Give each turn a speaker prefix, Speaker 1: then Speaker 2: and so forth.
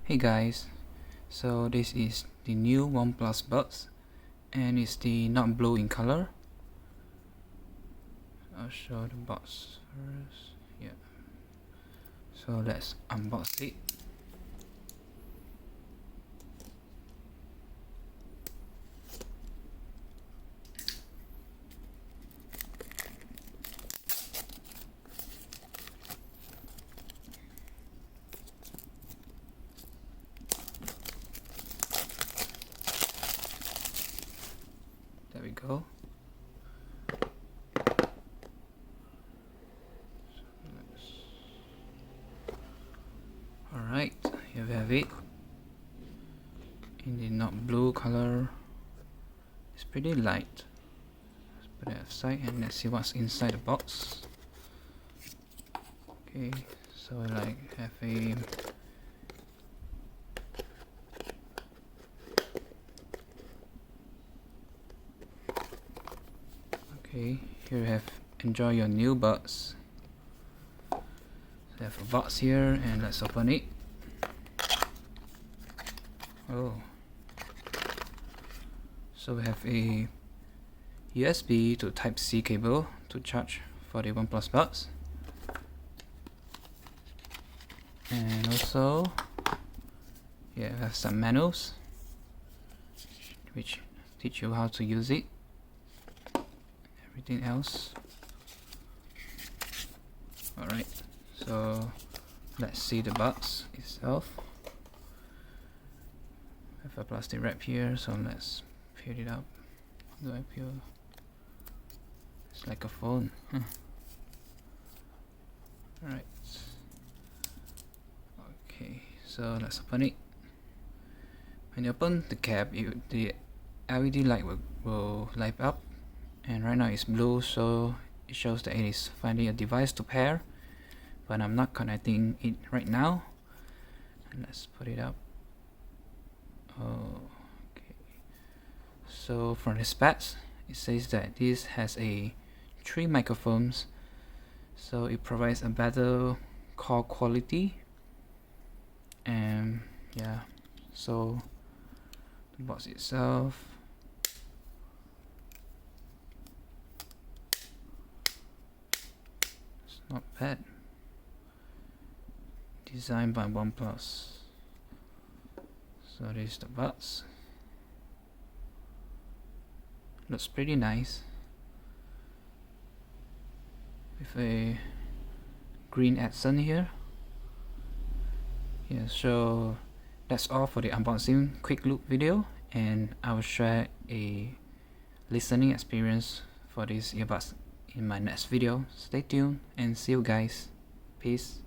Speaker 1: Hey guys, so this is the new OnePlus buds and it's the not blue in color. I'll show the box first. Yeah, so let's unbox it. There we go. Alright, here we have it in the not blue color. It's pretty light. Let's put it aside and let's see what's inside the box. Okay, so I have a okay, here we have enjoy your new buds. We have a box here and let's open it. Oh, so we have a USB to Type-C cable to charge for the OnePlus buds, and also yeah, we have some manuals which teach you how to use it. Everything else. Alright, so let's see the box itself. I have a plastic wrap here, so let's peel it up. How do I peel? It's like a phone. Alright. Okay, so let's open it. When you open the cap, the LED light will light up, and right now it's blue, so it shows that it is finding a device to pair, but I'm not connecting it right now. And let's put it up. Oh, okay. So from the specs, it says that this has 3 microphones, so it provides a better call quality. And yeah, so the box itself, it's not bad. Designed by OnePlus. So this is the buds. Looks pretty nice with a green accent here. Yeah, so that's all for the unboxing quick look video, and I will share a listening experience for these earbuds in my next video. Stay tuned and see you guys. Peace.